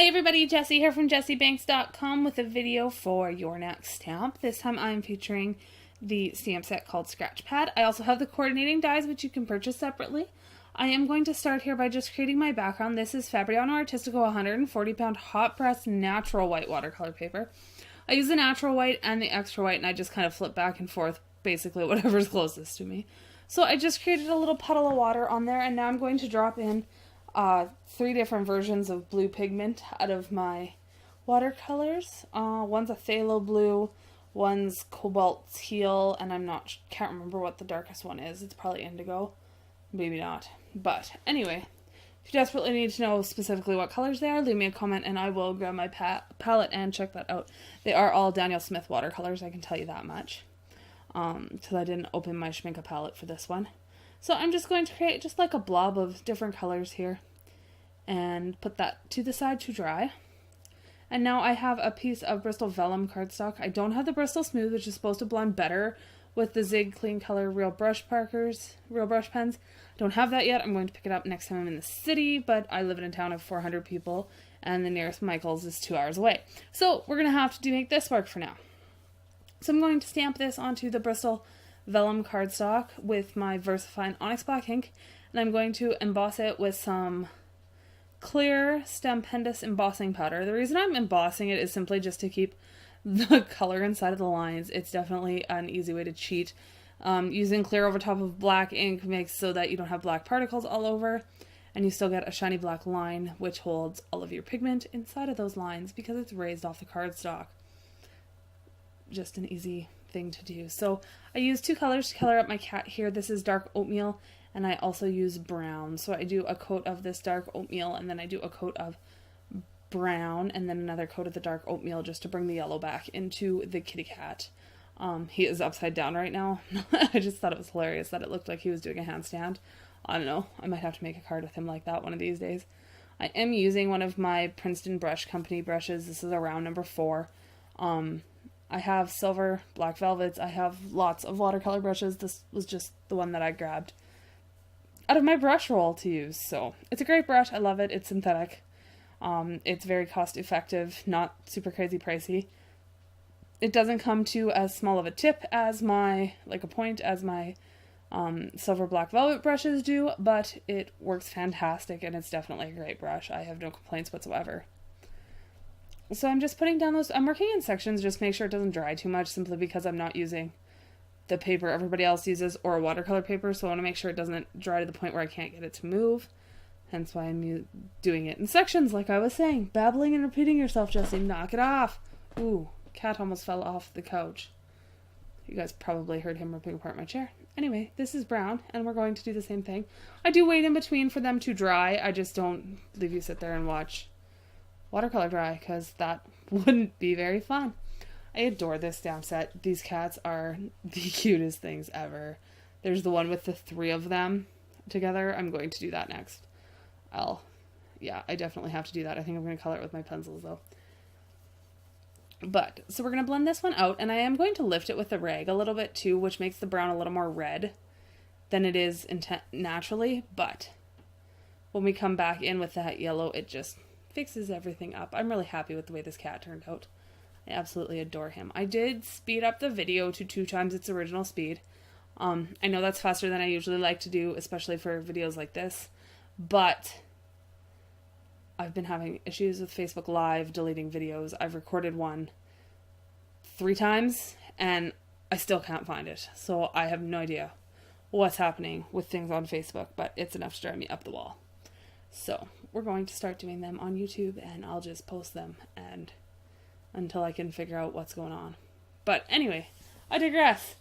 Hi everybody, Jessie here from jessiebanks.com with a video for your next stamp. This time I'm featuring the stamp set called Scratch Pad. I also have the coordinating dies which you can purchase separately. I am going to start here by just creating my background. This is Fabriano Artistico 140 pound hot press natural white watercolor paper. I use the natural white and the extra white and I just kind of flip back and forth, basically whatever's closest to me. So I just created a little puddle of water on there and now I'm going to drop in 3 different versions of blue pigment out of my watercolors. One's a phthalo blue, one's cobalt teal, and can't remember what the darkest one is. It's probably indigo, maybe not. But anyway, if you desperately need to know specifically what colors they are, leave me a comment and I will grab my palette and check that out. They are all Daniel Smith watercolors, I can tell you that much, because I didn't open my Schmincke palette for this one. So I'm just going to create just like a blob of different colors here and put that to the side to dry. And now I have a piece of Bristol Vellum cardstock. I don't have the Bristol Smooth, which is supposed to blend better with the Zig Clean Color Real Brush pens. I don't have that yet. I'm going to pick it up next time I'm in the city, but I live in a town of 400 people and the nearest Michael's is 2 hours away. So we're going to have to make this work for now. So I'm going to stamp this onto the Bristol Vellum cardstock with my VersaFine Onyx Black ink, and I'm going to emboss it with some clear Stampendous embossing powder. The reason I'm embossing it is simply just to keep the color inside of the lines. It's definitely an easy way to cheat. Using clear over top of black ink makes so that you don't have black particles all over, and you still get a shiny black line which holds all of your pigment inside of those lines because it's raised off the cardstock. Just an easy thing to do. So I use 2 colors to color up my cat here. This is dark oatmeal and I also use brown. So I do a coat of this dark oatmeal and then I do a coat of brown and then another coat of the dark oatmeal just to bring the yellow back into the kitty cat. He is upside down right now. I just thought it was hilarious that it looked like he was doing a handstand. I don't know. I might have to make a card with him like that one of these days. I am using one of my Princeton Brush Company brushes. This is a round number 4. I have silver, black velvets, I have lots of watercolor brushes. This was just the one that I grabbed out of my brush roll to use. So it's a great brush, I love it, it's synthetic. It's very cost effective, not super crazy pricey. It doesn't come to as small of a tip as my, like a point, as my silver black velvet brushes do, but it works fantastic and it's definitely a great brush. I have no complaints whatsoever. So I'm just putting down those, I'm working in sections just to make sure it doesn't dry too much simply because I'm not using the paper everybody else uses or a watercolor paper, so I want to make sure it doesn't dry to the point where I can't get it to move. Hence why I'm doing it in sections like I was saying. Babbling and repeating yourself, Jessie, knock it off. Ooh, cat almost fell off the couch. You guys probably heard him ripping apart my chair. Anyway, this is brown and we're going to do the same thing. I do wait in between for them to dry. I just don't leave you sit there and watch watercolor dry because that wouldn't be very fun. I adore this stamp set. These cats are the cutest things ever. There's the one with the 3 of them together. I'm going to do that next. I definitely have to do that. I think I'm going to color it with my pencils though. So we're going to blend this one out and I am going to lift it with the rag a little bit too, which makes the brown a little more red than it is naturally, but when we come back in with that yellow, it just fixes everything up. I'm really happy with the way this cat turned out. I absolutely adore him. I did speed up the video to 2 times its original speed. I know that's faster than I usually like to do, especially for videos like this, but I've been having issues with Facebook Live deleting videos. I've recorded one 3 times and I still can't find it. So I have no idea what's happening with things on Facebook, but it's enough to drive me up the wall. So we're going to start doing them on YouTube and I'll just post them and until I can figure out what's going on. But anyway, I digress.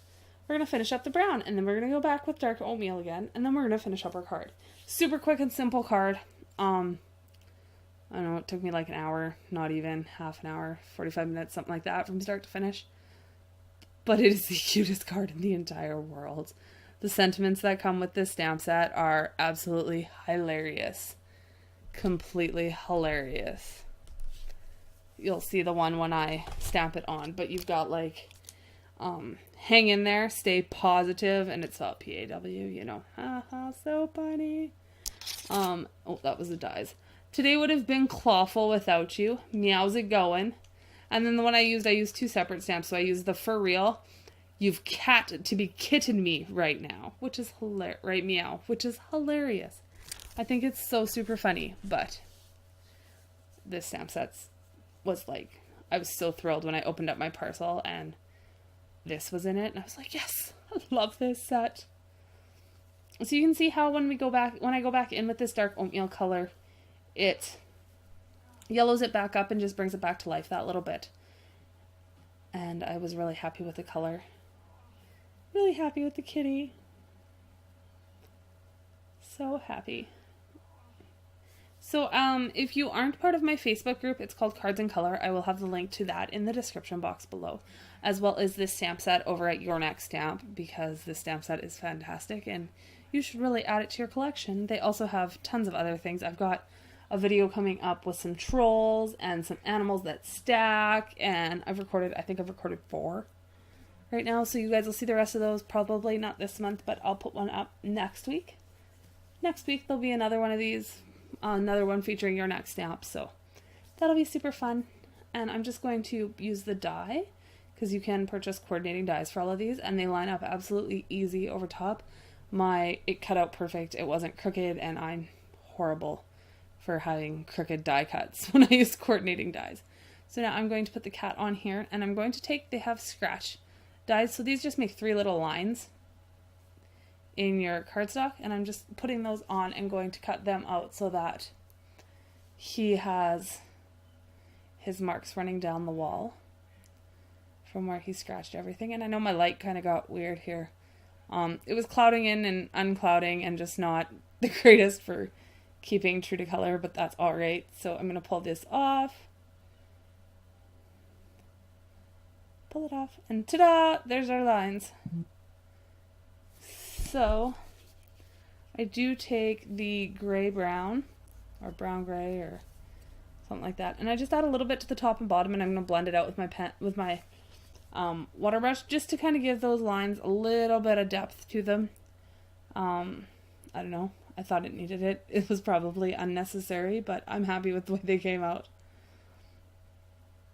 We're going to finish up the brown and then we're going to go back with dark oatmeal again and then we're going to finish up our card. Super quick and simple card. I don't know, it took me like an hour, not even half an hour, 45 minutes, something like that from start to finish. But it is the cutest card in the entire world. The sentiments that come with this stamp set are absolutely hilarious. Completely hilarious. You'll see the one when I stamp it on, but you've got like hang in there, stay positive, and it's all PAW, you know. Haha, so funny. Oh, that was the dies. Today would have been Clawful Without You. Meow's It Going. And then the one I used two separate stamps. So I used the For Real. You've cat to be kitten me right now. Which is hilarious. Right, meow. Which is hilarious. I think it's so super funny. But this stamp set was like, I was so thrilled when I opened up my parcel and this was in it. And I was like, yes, I love this set. So you can see how when I go back in with this dark oatmeal color, it yellows it back up and just brings it back to life that little bit. And I was really happy with the color. Really happy with the kitty. So happy. So if you aren't part of my Facebook group, it's called Cards and Color. I will have the link to that in the description box below, as well as this stamp set over at Your Next Stamp, because this stamp set is fantastic and you should really add it to your collection. They also have tons of other things. I've got a video coming up with some trolls and some animals that stack, and I think I've recorded 4 right now, so you guys will see the rest of those probably not this month, but I'll put one up next week. Next week there'll be another one of these, another one featuring Your Next Stamp, so that'll be super fun. And I'm just going to use the die, because you can purchase coordinating dies for all of these, and they line up absolutely easy over top. It cut out perfect, it wasn't crooked, and I'm horrible for having crooked die cuts when I use coordinating dies. So now I'm going to put the cat on here, and I'm going to they have scratch dies, so these just make 3 little lines in your cardstock, and I'm just putting those on and going to cut them out so that he has his marks running down the wall from where he scratched everything. And I know my light kind of got weird here. It was clouding in and unclouding and just not the greatest for keeping true to color, but that's all right. So I'm going to pull this off. Pull it off, and ta-da! There's our lines. So I do take the gray-brown, or brown-gray, or something like that, and I just add a little bit to the top and bottom, and I'm going to blend it out with my water brush, just to kind of give those lines a little bit of depth to them. I don't know. I thought it needed it. It was probably unnecessary, but I'm happy with the way they came out.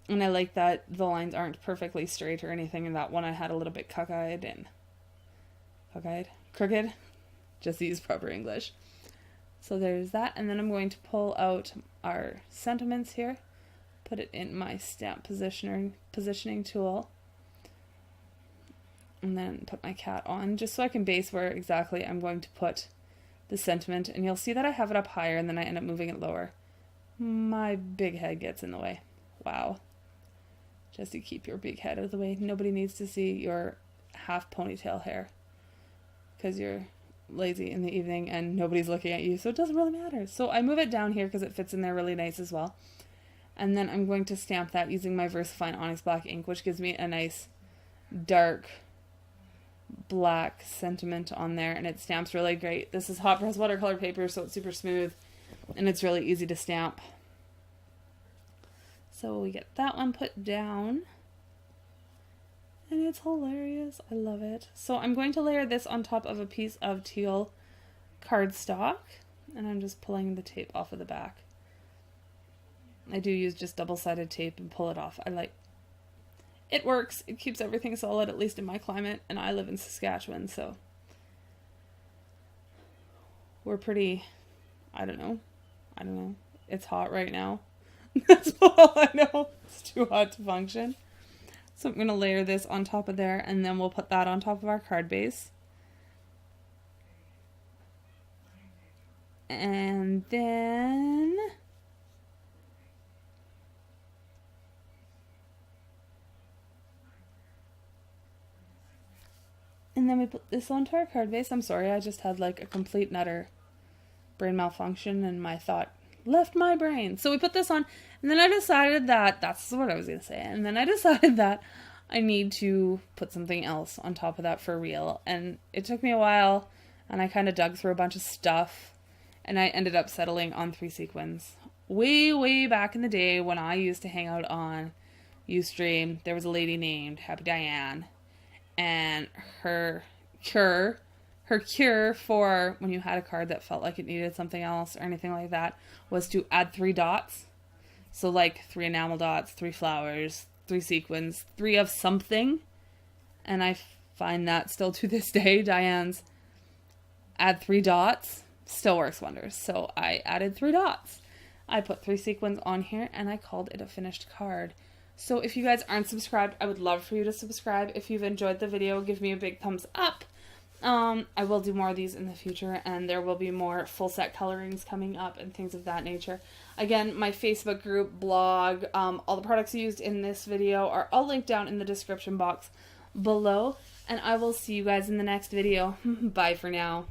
And I like that the lines aren't perfectly straight or anything. In that one I had a little bit crooked. Just use proper English. So there's that. And then I'm going to pull out our sentiments here. Put it in my stamp positioning tool. And then put my cat on, just so I can base where exactly I'm going to put the sentiment. And you'll see that I have it up higher and then I end up moving it lower. My big head gets in the way. Wow. Jessie, keep your big head out of the way. Nobody needs to see your half ponytail hair, because you're lazy in the evening and nobody's looking at you, so it doesn't really matter. So I move it down here because it fits in there really nice as well. And then I'm going to stamp that using my VersaFine Onyx Black ink, which gives me a nice dark black sentiment on there, and it stamps really great. This is hot press watercolor paper, so it's super smooth and it's really easy to stamp. So we get that one put down, and it's hilarious. I love it. So I'm going to layer this on top of a piece of teal cardstock, and I'm just pulling the tape off of the back. I do use just double-sided tape and pull it off. It works. It keeps everything solid, at least in my climate, and I live in Saskatchewan, so we're pretty, I don't know. It's hot right now. That's all I know. It's too hot to function. So I'm going to layer this on top of there, and then we'll put that on top of our card base. And then we put this onto our card base. I'm sorry, I just had like a complete and utter brain malfunction and my thought left my brain. So we put this on, and then I decided that's what I was going to say. And then I decided that I need to put something else on top of that for real. And it took me a while, and I kind of dug through a bunch of stuff, and I ended up settling on 3 sequins. Way back in the day when I used to hang out on Ustream, there was a lady named Happy Diane, and her her cure for when you had a card that felt like it needed something else or anything like that was to add 3 dots. So like 3 enamel dots, 3 flowers, 3 sequins, 3 of something. And I find that still to this day, Diane's add 3 dots still works wonders. So I added 3 dots. I put 3 sequins on here and I called it a finished card. So if you guys aren't subscribed, I would love for you to subscribe. If you've enjoyed the video, give me a big thumbs up. I will do more of these in the future, and there will be more full set colorings coming up and things of that nature. Again, my Facebook group, blog, all the products used in this video are all linked down in the description box below, and I will see you guys in the next video. Bye for now.